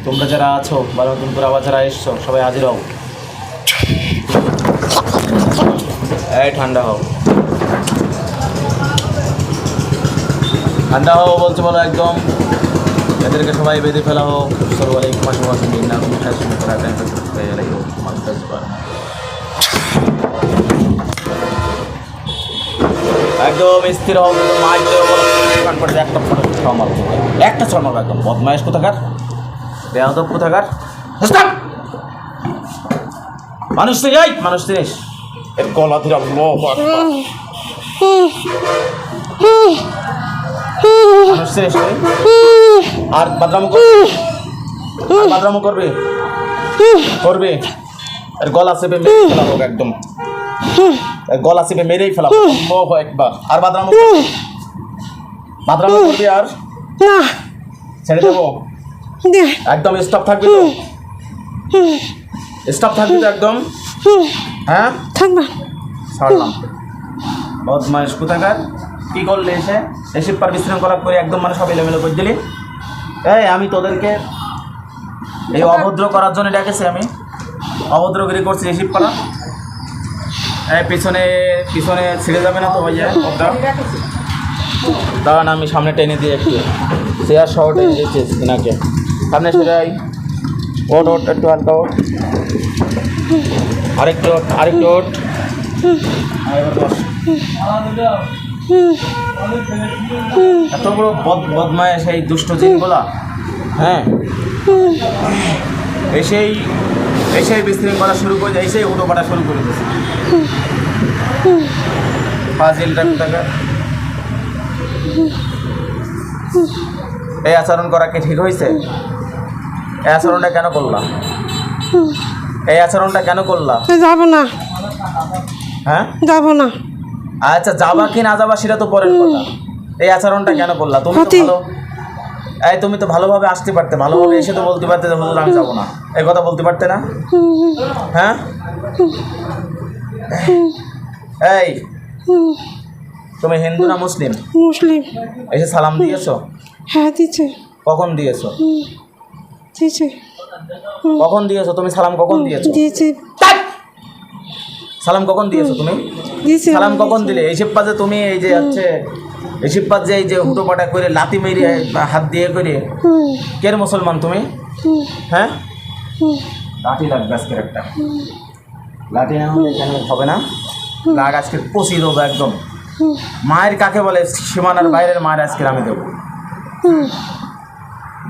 তোমরা যারা আছো বা নতুন করে আবার যারা এসছো সবাই হাজির হও। এই ঠান্ডা হও, ঠান্ডা হও বলছে, বলো একদম। এদেরকে সবাই বেঁধে ফেলা হোক। সালামালাইকুম একদম স্থির হও, একটা ছড় মারবো একদম। বদমাইশ কোথাকার, বেয়াদব কোথাকার, মানুষ যাই মানুষ জিনিস এর গলা ধরে মানুষ জিনিস আর বাদরামো করবে করবে এর গলা চেপে মেরে ফেলা হোক একদম। গলা চেপে মেরেই ফেলা হোক একবার। আর বাদরামো করবি আর ছেড়ে দেবো একদম। স্টপ থাকবি তো, স্টপ থাকবি তো একদম। হ্যাঁ থাকবা ছাড়লাম। বদমাইশ কোথাকার, কি করলে এসে পার বিশৃঙ্খলা করে একদম মানে সব এলোমেলো করে দিলি। এই আমি তোদেরকে এই অভদ্র করার জন্য ডেকেছি, আমি অভদ্রগিরি করছি এসিপ পাড়া। এই পিছনে পিছনে ছিঁড়ে যাবে না তো ওই যায় দাঁড়ান, আমি সামনে টেনে দিয়ে একটু চেয়ার সহ টেনে দিচ্ছি নাকি সামনে সেটাই। ওট ওট একটু হালকা ওট, আরেকটু ওট, আরেকটু ওট। এত বড় বদমায় সেই দুষ্ট জিনগুলা, হ্যাঁ এসেই এসেই বিশৃঙ্খলা শুরু করে যায়, এসেই হুটোপাটা শুরু করে দিয়েছে। ফাজিলটা কোথাকার। এই আচরণ করা কি ঠিক হয়েছে? এই আচরণটা কেন করলা? এই আচরণটা কেন করলা? যাবো না, হ্যাঁ যাবো না। আচ্ছা যাবা কি না যাবা সেটা তো পরের কথা। এই আচরণটা কেন করলা? তুমি তো ভালো, এই তুমি তো ভালোভাবে আসতে পারতে, ভালোভাবে এসে তো বলতে পারতে যে হুজুর আমি যাবো না, এই কথা বলতে পারতে না? হ্যাঁ এই তুমি হিন্দু না মুসলিম? মুসলিম। এসে সালাম দিয়েছো? হ্যাঁ দিচ্ছে। কখন দিয়েছো? দিচ্ছে। কখন দিয়েছো তুমি সালাম? কখন দিয়েছো? দিয়েছে। সালাম কখন দিয়েছো তুমি? দিয়েছে। সালাম কখন দিলে? এইসব পাজে তুমি এই যে হচ্ছে এইসব পাজ যে এই যে হুটোপাটা করে লাথি মেরে হাত দিয়ে করে কের মুসলমান তুমি? হ্যাঁ লাঠি লাগবে আজকের একটা, লাঠি না হলে এখানে হবে না। লাগ আজকে পচি দেবো একদম। মায়ের কাকে বলে? সীমানার বাইরের মায়ের আজকে আমি দেবো।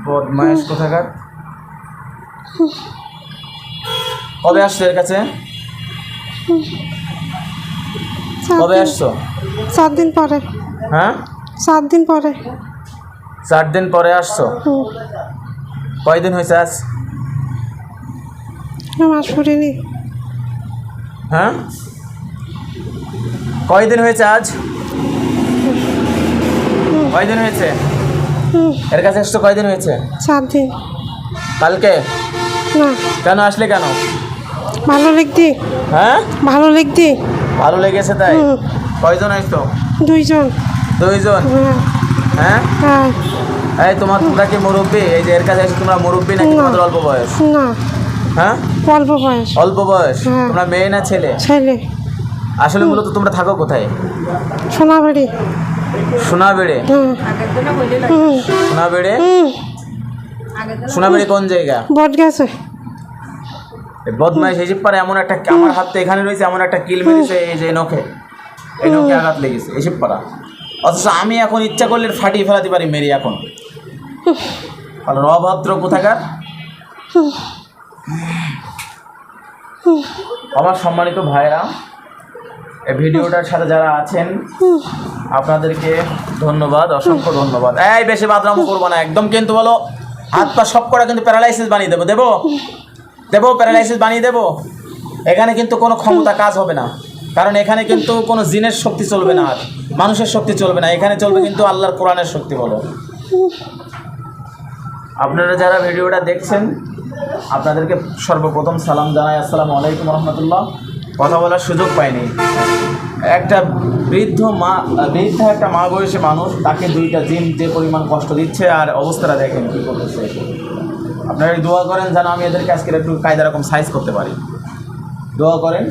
বদমাইশ কোথাকার। কবে আসছো এর কাছে? কবে আসছো? 7 দিন পরে। হ্যাঁ 7 দিন পরে। 4 দিন পরে আসছো। কয়দিন হয়েছে আজ? নামাজ পড়িনি। হ্যাঁ কয়দিন হয়েছে আজ? কয়দিন হয়েছে এর কাছে এসছো? কয়দিন হয়েছে? 7 দিন। কালকে? না। কেন আসলে কেন? ভালো লাগতি। হ্যাঁ ভালো লাগতি। ভালো লেগেছে তাই? কয়জন আসতো? 2 জন। 2 জন? হ্যাঁ হ্যাঁ। এই তোমরা কি মুরব্বী? এই যে এর কাছে এসে তোমরা মুরব্বী নাকি তোমাদের অল্প বয়স? না হ্যাঁ অল্প বয়স। অল্প বয়স। তোমরা মেয়ে না ছেলে? ছেলে। আসলে মূলত তোমরা থাকো কোথায়? সোনাবাড়ি। সোনাবেড়ে? সোনাবেড়ে? সোনাবেড়ে কোন জায়গা? বট গেছে। বদমাইশ এসব পারে এমন একটা, আমার হাতে এখানে রয়েছে এমন একটা কিল মেরেছে এই যে নখে, এই নখে আঘাত লেগেছে এসব পারা। অথচ আমি এখন ইচ্ছা করলে ফাটিয়ে ফেলাতে পারি মেরি এখন। অভদ্র কোথাকার। আমার সম্মানিত ভাইরা, এই ভিডিওটার সাথে যারা আছেন আপনাদেরকে ধন্যবাদ, অসংখ্য ধন্যবাদ। এই বেশি বাদরামো করবো না একদম, কিন্তু বলো হাত পা সব করা কিন্তু প্যারালাইসিস বানিয়ে দেবো। দেবো প্যারালাইসিস বানিয়ে দেবো। এখানে কিন্তু কোনো ক্ষমতা কাজ হবে না, কারণ এখানে কিন্তু কোনো জিনের শক্তি চলবে না, আর মানুষের শক্তি চলবে না। এখানে চলবে কিন্তু আল্লাহর কোরআনের শক্তি। বলো আপনারা যারা ভিডিওটা দেখছেন আপনাদেরকে সর্বপ্রথম সালাম জানাই, আসসালামু আলাইকুম রহমতুল্লাহ। কথা বলার সুযোগ পাইনি। একটা বৃদ্ধা একটা মা বয়সী মানুষ, তাকে 2টা জিন যে পরিমাণ কষ্ট দিচ্ছে, আর অবস্থাটা দেখেন কী করতেছে। আপনারা দোয়া করেন যেন আমি এদেরকে আজকে একটু কায়দা রকম সাইজ করতে পারি। দোয়া করেন।